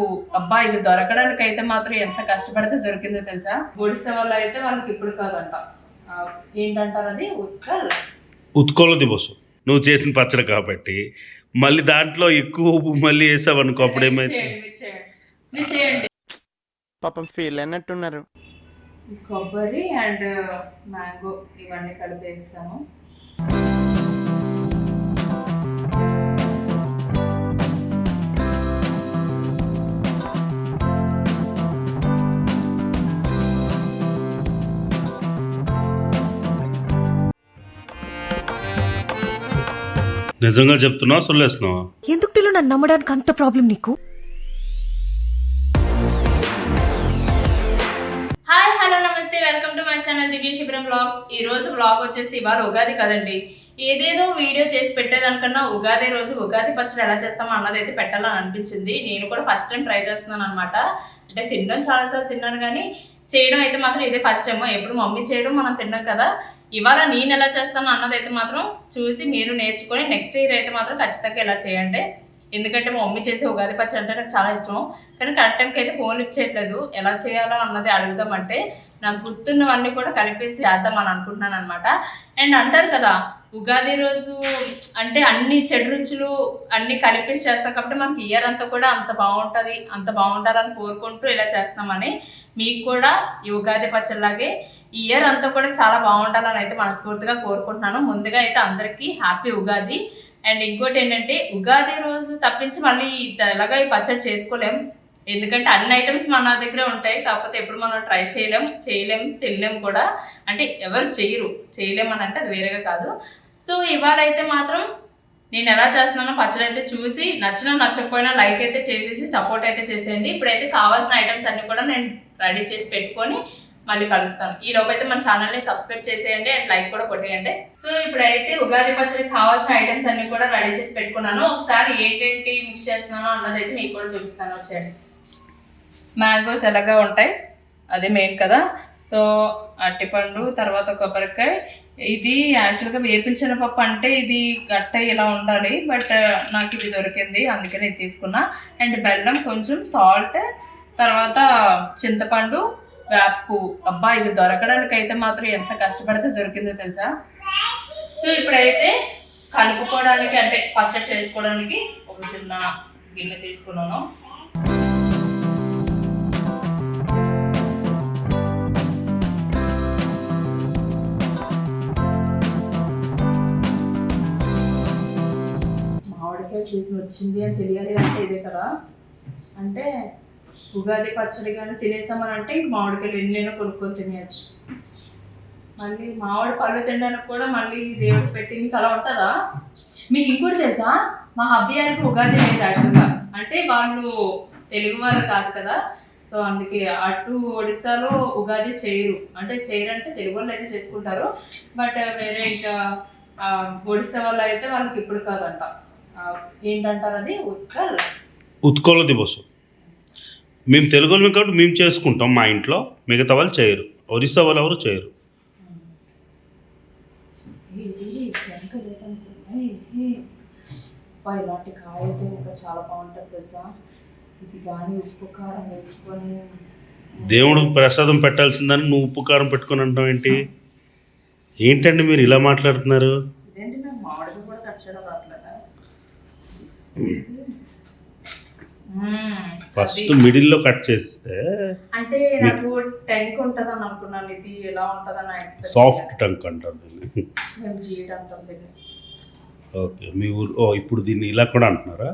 వేపు. అబ్బా ఇది దొరకడానికి అయితే మాత్రం ఎంత కష్టపడితే దొరికిందో తెలుసా. గుడిసె వాళ్ళు అయితే వాళ్ళకి ఇప్పుడు కాదంట, ఏంటంటారు అది, ఉత్కోల దివసం. నువ్వు చేసిన పచ్చడి కాబట్టి మళ్ళీ దాంట్లో ఎక్కువ ఉప్పు మళ్ళీ వేసావు అనుకో, అప్పుడు ఏమైతే చేయండి. పాపం ఫీల్ అయినట్టున్నారు. కొబ్బరి అండ్ మ్యాంగో ఇవన్నీ కలిపి వేస్తాను. నిజంగా చెప్తున్నావా సొల్లేస్తున్నావా? ఎందుకు పిల్లలు నన్ను నమ్మడానికి అంత ప్రాబ్లం నీకు? హాయ్ హలో నమస్తే, వెల్కమ్ టు మై ఛానల్ దివ్య శిబిరం బ్లాగ్స్. ఈ రోజు బ్లాగ్ వచ్చేసి ఇవాళ ఉగాది కదండి. ఏదేదో వీడియో చేసి పెట్టేదానికన్నా ఉగాది రోజు ఉగాది పచ్చడి ఎలా చేస్తామో అన్నదైతే పెట్టాలని అనిపించింది. నేను కూడా ఫస్ట్ టైం ట్రై చేస్తున్నాను అనమాట. అంటే తినడం చాలాసార్లు తిన్నాను కానీ చేయడం అయితే మాత్రం ఇదే ఫస్ట్ టైం. ఎప్పుడు మమ్మీ చేయడం మనం తిన్నాం కదా, ఇవాళ నేను ఎలా చేస్తాను అన్నదైతే మాత్రం చూసి మీరు నేర్చుకొని నెక్స్ట్ ఇయర్ అయితే మాత్రం ఖచ్చితంగా ఇలా చేయండి. ఎందుకంటే మా మమ్మీ చేసే ఉగాది పచ్చడి అంటే నాకు చాలా ఇష్టం. కానీ కరెక్ట్ టైంకి అయితే ఫోన్ లిఫ్ట్ చేయట్లేదు. ఎలా చేయాలో అన్నది అడుగుదామంటే నాకు గుర్తున్నవన్నీ కూడా కలిపేసి చేద్దామని అనుకుంటున్నాను అనమాట. అండ్ అంటారు కదా ఉగాది రోజు అంటే అన్ని చెడు రుచులు అన్ని కలిపేసి చేస్తాం కాబట్టి మనకి ఇయర్ అంతా కూడా అంత బాగుంటుందని కోరుకుంటూ ఇలా చేస్తామని, మీకు కూడా ఈ ఉగాది పచ్చడిలాగే ఈ ఇయర్ అంతా కూడా చాలా బాగుండాలని అయితే మనస్ఫూర్తిగా కోరుకుంటున్నాను. ముందుగా అయితే అందరికీ హ్యాపీ ఉగాది. అండ్ ఇంకోటి ఏంటంటే ఉగాది రోజు తప్పించి మళ్ళీ ఎలాగా ఈ పచ్చడి చేసుకోలేం. ఎందుకంటే అన్ని ఐటమ్స్ మన దగ్గరే ఉంటాయి. కాకపోతే ఎప్పుడు మనం ట్రై చేయలేం తినలేం కూడా. అంటే ఎవరు చేయలేమని అంటే అది వేరేగా కాదు. సో ఇవాళ అయితే మాత్రం నేను ఎలా చేస్తున్నానో పచ్చడి అయితే చూసి నచ్చినా నచ్చకపోయినా లైక్ అయితే చేసేసి సపోర్ట్ అయితే చేసేయండి. ఇప్పుడైతే కావాల్సిన ఐటమ్స్ అన్ని కూడా నేను రెడీ చేసి పెట్టుకొని మళ్ళీ కలుస్తాను. ఈ లోపు అయితే మన ఛానల్ని సబ్స్క్రైబ్ చేసేయండి అండ్ లైక్ కూడా కొట్టేయండి. సో ఇప్పుడైతే ఉగాది పచ్చడికి కావాల్సిన ఐటమ్స్ అన్ని కూడా రెడీ చేసి పెట్టుకున్నాను. ఒకసారి ఏంటేంటి మిక్స్ చేస్తున్నానో అన్నదైతే మీకు కూడా చూపిస్తాను. వచ్చేయండి. మ్యాంగోస్ ఎలాగా ఉంటాయి అదే మెయిన్ కదా. సో అరటిపండు, తర్వాత కొబ్బరికాయ. ఇది యాక్చువల్గా వేపించిన పప్పు అంటే ఇది గట్ట ఇలా ఉండాలి, బట్ నాకు ఇది దొరికింది అందుకని ఇది తీసుకున్నా. అండ్ బెల్లం, కొంచెం సాల్ట్, తర్వాత చింతపండు, వేపు. అబ్బా ఇది దొరకడానికి అయితే మాత్రం ఎంత కష్టపడితే దొరికిందో తెలుసా. సో ఇప్పుడైతే కలుపుకోవడానికి అంటే పచ్చడి చేసుకోవడానికి ఒక చిన్న గిన్నె తీసుకున్నాను. మామిడికాయ చేసి వచ్చింది అని తెలియాలి అంటే ఇదే కదా. అంటే ఉగాది పచ్చడి కానీ తినేసామని అంటే ఇంక మామిడికాయలు ఎన్నైనా కొనుక్కొని తినేయచ్చు. మళ్ళీ మామిడి పళ్ళు తినడానికి కూడా మళ్ళీ దేవుడు పెట్టి మీకు అలా ఉంటుందా. మీకు ఇంకోటి తెలుసా, మా హబ్బీ గారికి ఉగాది లేదు యాక్చువల్గా. అంటే వాళ్ళు తెలుగు వారు కాదు కదా, సో అందుకే అటు ఒడిస్సాలో ఉగాది చేయరంటే తెలుగు వాళ్ళు అయితే చేసుకుంటారు. బట్ వేరే ఇంకా ఒడిస్సా వాళ్ళు అయితే వాళ్ళకి ఇప్పుడు కాదంట, ఏంటంటారు అది, ఉత్కోల దివసం. మేము తెలుగు వాళ్ళం కాబట్టి మేము చేసుకుంటాం మా ఇంట్లో, మిగతా వాళ్ళు చేయరు. ఒరిస్సా వాళ్ళు ఎవరు చేయరు. ఇలాంటి కాయ అయితే ఇంకా చాలా బాగుంటుంది తెలుసా. ఇది కానీ ఉప్పు కారం వేసుకొని దేవుడు ప్రసాదం పెట్టాల్సిందని నువ్వు ఉప్పు కారం పెట్టుకొని అంటావు ఏంటి? ఏంటండి మీరు ఇలా మాట్లాడుతున్నారు? ఇదేంటి నాకు మామిడికి కూడా కట్ చేయడం రావట్లేదా. ఫస్ట్ మిడిల్లో కట్ చేస్తే అంటే నాకు టెంక్ ఉంటుంది అని అనుకున్నాను. ఇది ఎలా ఉంటుంది సాఫ్ట్ టంక్ అంటారు దీన్ని. మేము జీట్ అంటాం దీన్ని. ఓకే, మీ ఊరు ఇప్పుడు దీన్ని ఇలా కూడా అంటున్నారా?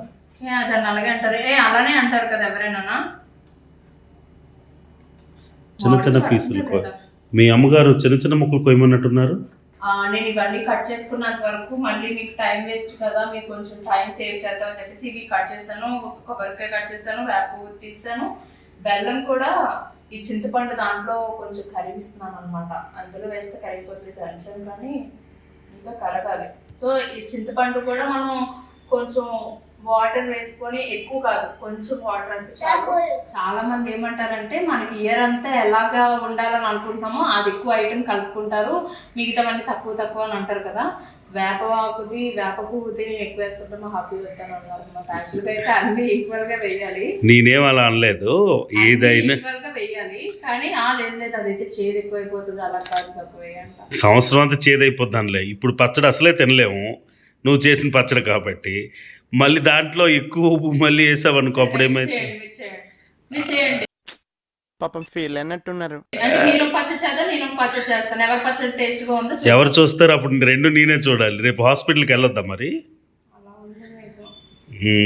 దాన్ని అలాగే అంటారు. అలానే అంటారు కదా ఎవరైనా. చిన్న చిన్న పీసులు మీ అమ్మగారు చిన్న చిన్న ముక్కలు కొయ్యమన్నట్టున్నారు. నేను ఇవన్నీ కట్ చేసుకున్నంత వరకు మళ్ళీ మీకు టైం వేస్ట్ కదా, మీకు కొంచెం టైం సేవ్ చేద్దామని చెప్పేసి ఇవి కట్ చేస్తాను. కొబ్బరికాయ కట్ చేస్తాను, వేపు తీస్తాను, బెల్లం కూడా ఈ చింతపండు దాంట్లో కొంచెం కరిగిస్తున్నాను అనమాట. అందులో వేస్తే కరిగిపోతుంది దంచాను కానీ ఇంకా కరగాలి. సో ఈ చింతపండు కూడా మనం కొంచెం వాటర్ వేసుకొని, ఎక్కువ కాదు కొంచెం వాటర్ వేస్తే చాలు. చాలా మంది ఏమంటారంటే మనకి ఇయర్ అంతా ఎలాగా ఉండాలని అనుకుంటున్నామో అది ఎక్కువ ఐటెం కలుపుకుంటారు, మిగతావన్నీ తక్కువ అని అంటారు కదా. వేపవాకుది వేప పువ్వుది నేను ఎక్కువ వేస్తుంటే మా హ్యాపీ వస్తాను అన్నారు అనమాట. యాక్చువల్గా అయితే అన్ని ఈక్వల్ గా వేయాలి, నేనేం అలా అనలేదు, ఏదైనా ఈక్వల్ గా వేయాలి, కానీ లేదు లేదు అదైతే చేదు ఎక్కువైపోతుంది, అలా కాదు తక్కువ వేయంట. సంవత్సరం అంతా చేదైపోద్దాంలే. ఇప్పుడు పచ్చడి అసలే తినలేము, నువ్వు చేసిన పచ్చడి కాబట్టి. మళ్ళీ దాంట్లో ఎక్కువ ఉప్పు మళ్ళీ వేసావు అనుకో, అప్పుడు ఏమైతే మీరు చేయండి. పాపం ఫీల్ అయినట్టున్నారు. అంటే నేను పచ్చడి చేద్దాం, నేను పచ్చడి చేస్తాను, ఎవరి పచ్చడి టేస్ట్ గా ఉందో ఎవరు చూస్తారు అప్పుడు? రెండు నేనే చూడాలి. రేపు హాస్పిటల్కి వెళ్ళొద్దా మరి? అలా ఉంది మీకు.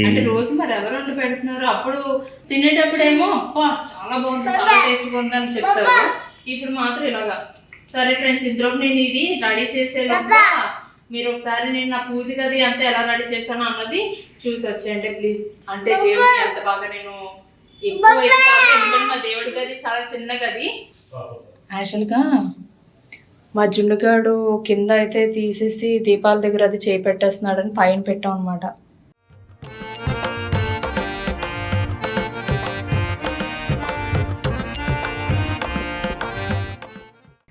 అంటే రోజు మరి ఎవరు వండి పెడుతున్నారు? అప్పుడు తినేటప్పుడేమో అబ్బా చాలా బాగుంది, చాలా టేస్ట్ బాగుంది అని చెప్తారు, ఇప్పుడు మాత్రం ఇలాగా. సరే ఫ్రెండ్స్, ఇందులో నేను ఇది రెడీ చేసేలోగా మీరు ఒకసారి నేను నా పూజ గది అంతా ఎలా రెడీ చేశాను అన్నది చూసి వచ్చేయండి ప్లీజ్. అంటే దేవుడికి ఎంత బాగా నేను ఎక్కువ ఎందుకంటే మా దేవుడి గది చాలా చిన్న గది. యాక్చువల్గా మా జున్నుగాడు కింద అయితే తీసేసి దీపాల దగ్గర అది చేయి పెట్టేస్తున్నాడని పైన పెట్టాం అనమాట.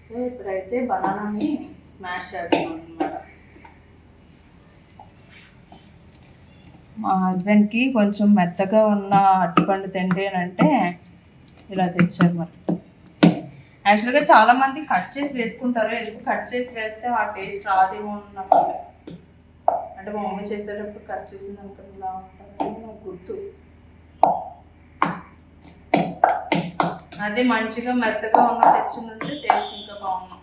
సో ఇప్పుడైతే బనానాని స్మాష్ చేస్తాం అనమాట. మా హస్బెండ్కి కొంచెం మెత్తగా ఉన్న అరటిపండు తిండి అని అంటే ఇలా తెచ్చారు. మరి యాక్చువల్గా చాలామంది కట్ చేసి వేసుకుంటారు, ఎందుకు కట్ చేసి వేస్తే ఆ టేస్ట్ రాదేమో నాకు. అంటే మా మమ్మీ చేసేటప్పుడు కట్ చేసింది అనుకుని ఇలా ఉంటుంది నాకు గుర్తు. అదే మంచిగా మెత్తగా ఉన్న తెచ్చిందంటే టేస్ట్ ఇంకా బాగున్నాం.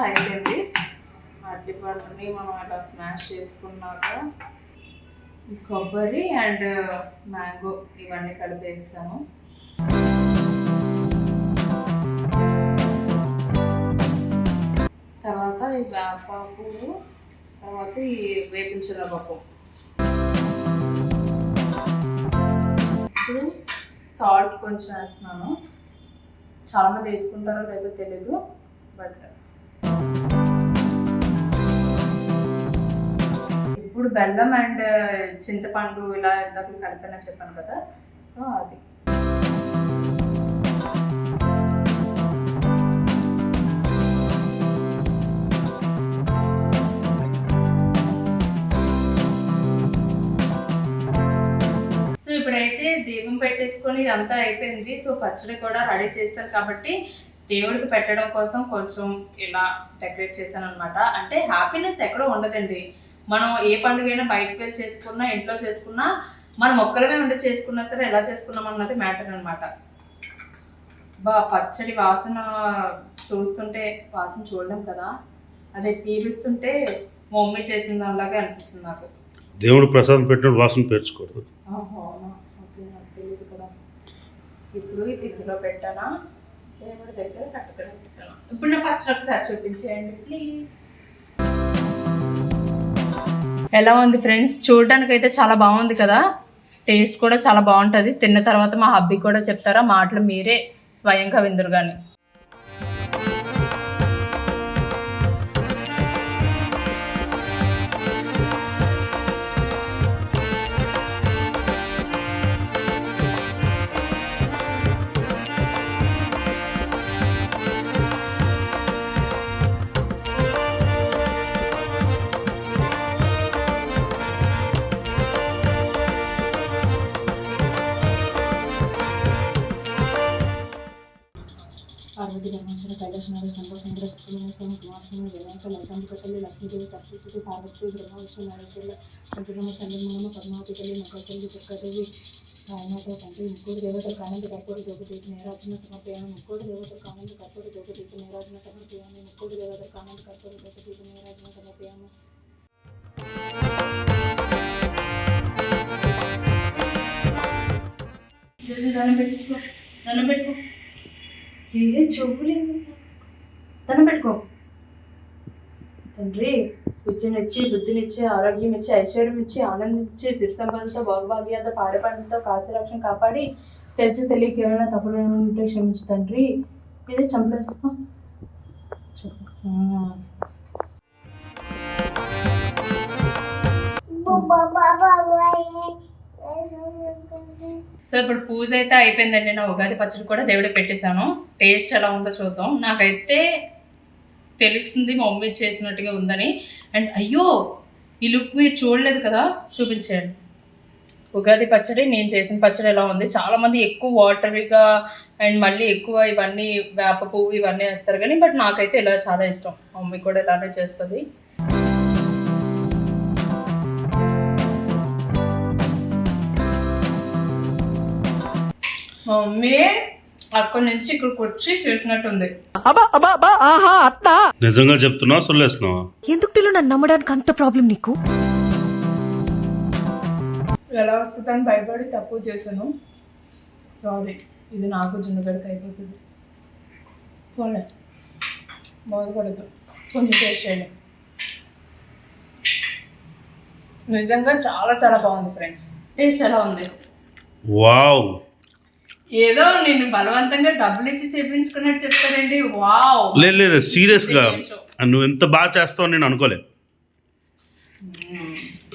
అయిపోయింది. అరటిపండుని మనం అలా స్మాష్ చేసుకున్నాక కొబ్బరి అండ్ మ్యాంగో ఇవన్నీ కలిపేస్తాను. తర్వాత ఈ వేపాకు, తర్వాత ఈ వేపించిన పప్పు. ఇప్పుడు సాల్ట్ కొంచెం వేస్తున్నాను, చాలామంది వేసుకుంటారో లేదో తెలీదు, బట్ ఇప్పుడు బెల్లం అండ్ చింతపండు ఇలా ఇందాక కలిపానని చెప్పాను కదా, సో అది. సో ఇప్పుడైతే దీపం పెట్టేసుకొని ఇదంతా అయిపోయింది. సో పచ్చడి కూడా రెడీ చేశాను కాబట్టి దేవుడికి పెట్టడం కోసం కొంచెం ఇలా డెకరేట్ చేశాను అనమాట. అంటే హ్యాపీనెస్ ఎక్కడో ఉండదండి, మనం ఏ పండుగైనా బయటకు వెళ్ళి చేసుకున్నా ఇంట్లో చేసుకున్నా మనం ఒక్కరమే ఉండి చేసుకున్నా సరే ఎలా చేసుకున్నాం అన్నది మ్యాటర్ అనమాట. పచ్చడి వాసన చూస్తుంటే, వాసన చూడడం కదా, అదే పీలుస్తుంటే మా మమ్మీ చేసిన దానిలాగే అనిపిస్తుంది నాకు. దేవుడు ప్రసాదం పెట్టిన వాసన పేర్చుకోరు. ఓకే, నాకు తెలియదు కదా. ఇప్పుడు ఇది ఇందులో పెట్టానా, దేవుడి దగ్గర కట్టుకొని పెట్టాను. ఇప్పుడు నా పచ్చడి ఒకసారి చూపించేయండి ప్లీజ్. ఎలా ఉంది ఫ్రెండ్స్? చూడడానికి అయితే చాలా బాగుంది కదా, టేస్ట్ కూడా చాలా బాగుంటుంది. తిన్న తర్వాత మా హబ్బీ కూడా చెప్తారా, మాటలు మీరే స్వయంగా విందురు కానీ. పార్వతి రమేశ్వర కైలాసనాథ శంభో శంకర సుబ్రహ్మణ్య కుమారస్వామి వినాయక లలితాంబిక తల్లి లక్ష్మీదేవి సరస్వతి పార్వతి బ్రహ్మ విష్ణు నాగేశ్వరుల వెంకటరమ తల్లి పద్మావతి తల్లి నగరతల్లి దుర్గాదేవి సాయినాథ తండ్రి ముక్కోటి దేవతలకు ఆనంద కర్పూరి దోపదీప నీరాజన సమర్పయామి. ముక్కోటి దేవతలకు ఆనంద కర్పూరి దోపదీప నీరాజన సమర్పయామి. ముక్కోటి దేవతలకు ఆనంద కర్పూరి దోపదీప నీరాజన సమర్పయామి. దండం పెట్టించుకో, దండం పెట్టుకో. ఏ చెవులేదు, దండం పెట్టుకో. తండ్రి విద్యనిచ్చి, బుద్ధినిచ్చి, ఆరోగ్యం ఇచ్చి, ఐశ్వర్యం ఇచ్చి, ఆనందం ఇచ్చి, సిరి సంపదలతో, భోగభాగ్యాలతో, పాడపంటలతో, కాశీరక్షణ కాపాడి, తెలిసి తెలియక ఏమైనా తప్పులు ఉంటే క్షమించు తండ్రి. ఇదే చంపేసుకో. సో ఇప్పుడు పూజ అయితే అయిపోయిందండి. నా ఉగాది పచ్చడి కూడా దేవుడికి పెట్టేశాను. టేస్ట్ ఎలా ఉందో చూద్దాం. నాకైతే తెలుస్తుంది మా మమ్మీ చేసినట్టుగా ఉందని. అండ్ అయ్యో ఈ లుక్ మీరు చూడలేదు కదా, చూపించేయండి. ఉగాది పచ్చడి నేను చేసిన పచ్చడి ఎలా ఉంది. చాలామంది ఎక్కువ వాటరీగా అండ్ మళ్ళీ ఎక్కువ ఇవన్నీ వేప పువ్వు ఇవన్నీ వేస్తారు కానీ బట్ నాకైతే ఇలా చాలా ఇష్టం. మా మమ్మీ కూడా ఇలానే చేస్తుంది. మా మమ్మీ అక్కడి నుంచి ఇక్కడికి వచ్చి చేసినట్టుంది. నిజంగా చెప్తున్నావా సొల్లేస్తున్నావా? ఎందుకు టిల్లు నన్ను నమ్మడానికి అంత ప్రాబ్లం నీకు? ఎలా వస్తుందని భయపడి తక్కువ చేశాను. సారీ, ఇది నాకు జున్నుగడక అయిపోతుంది. పోలే, బాధపడదు, కొంచెం టేస్ట్ చేయండి. నిజంగా చాలా చాలా బాగుంది ఫ్రెండ్స్. టేస్ట్ ఎలా ఉంది? వావ్, ఏదో నేను బలవంతంగా డబ్బులు ఇచ్చి చేపించుకున్నట్టు చెప్తారండి. వావ్, లేదు సీరియస్గా నువ్వు ఎంత బాగా చేస్తావు నేను అనుకోలే.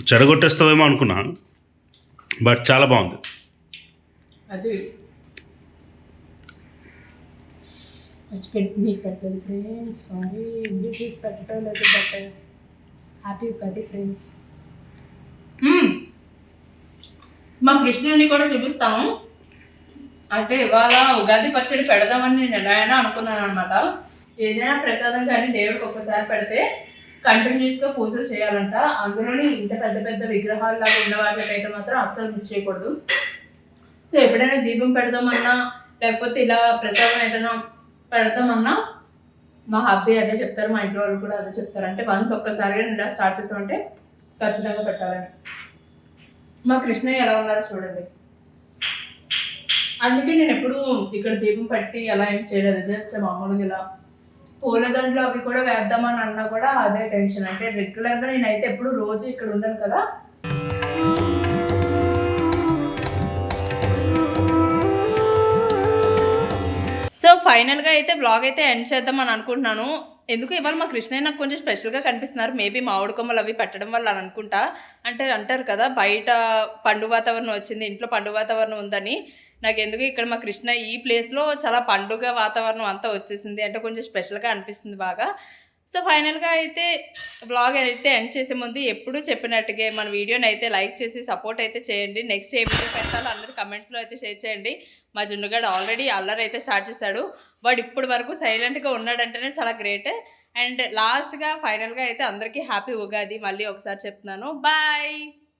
చెడగొట్టేస్తావేమో అనుకున్నా, బట్ చాలా బాగుంది. అది మీకు పెట్టలేదు ఫ్రెండ్స్, సారీ ఇంగ్లీష్ పెట్టడం లేదు, బట్ హ్యాపీ ఉగాది ఫ్రెండ్స్. మా కృష్ణుని కూడా చూపిస్తాము. అంటే ఇవాళ ఉగాది పచ్చడి పెడదామని నేను ఎలా అయినా అనుకున్నాను అనమాట. ఏదైనా ప్రసాదం కానీ దేవుడికి ఒక్కసారి పెడితే కంటిన్యూస్గా పూజలు చేయాలంట. అందులోని ఇంత పెద్ద పెద్ద విగ్రహాలు లాగా ఉన్న వాటికైతే మాత్రం అస్సలు మిస్ చేయకూడదు. సో ఎప్పుడైనా దీపం పెడదామన్నా లేకపోతే ఇలా ప్రసాదం ఏదైనా పెడదామన్నా మా హబ్బీ అదే చెప్తారు, మా ఇంట్లో వాళ్ళు కూడా అదే చెప్తారు. అంటే వన్స్ ఒక్కసారిగా నేను ఇలా స్టార్ట్ చేస్తామంటే ఖచ్చితంగా పెట్టాలని. మా కృష్ణయ్య ఎలా ఉన్నారో చూడండి. అందుకే నేను ఎప్పుడు ఇక్కడ దీపం పెట్టి అలా ఏం చేయలేదు, జస్ట్ మామూలుగా ఇలా పూలదండలు అవి కూడా వేద్దామని అన్నా కూడా అదే టెన్షన్. అంటే రెగ్యులర్గా నేనైతే ఎప్పుడు రోజు ఇక్కడ ఉండను కదా. సో ఫైనల్గా అయితే బ్లాగ్ అయితే ఎండ్ చేద్దాం అని అనుకుంటున్నాను. ఎందుకు ఇవాళ మా కృష్ణయ్య నాకు కొంచెం స్పెషల్గా కనిపిస్తున్నారు. మేబీ మామిడి కొమ్మలు అవి పెట్టడం వల్ల అని అనుకుంటా. అంటే అంటారు కదా బయట పండుగ వాతావరణం వచ్చింది, ఇంట్లో పండుగ వాతావరణం ఉందని. నాకు ఎందుకు ఇక్కడ మా కృష్ణ ఈ ప్లేస్లో చాలా పండుగ వాతావరణం అంతా వచ్చేసింది. అంటే కొంచెం స్పెషల్గా అనిపిస్తుంది బాగా. సో ఫైనల్గా అయితే బ్లాగ్ అయితే ఎండ్ చేసే ముందు ఎప్పుడు చెప్పినట్టుగా మన వీడియోని అయితే లైక్ చేసి సపోర్ట్ అయితే చేయండి. నెక్స్ట్ ఏ వీడియో పెట్టాలో అందరూ కమెంట్స్లో అయితే షేర్ చేయండి. మా జున్నుగాడు ఆల్రెడీ అల్లరి అయితే స్టార్ట్ చేశాడు. వాడు ఇప్పటి వరకు సైలెంట్గా ఉన్నాడంటేనే చాలా గ్రేట్. అండ్ లాస్ట్గా ఫైనల్గా అయితే అందరికీ హ్యాపీ ఉగాది మళ్ళీ ఒకసారి చెప్తున్నాను. బాయ్.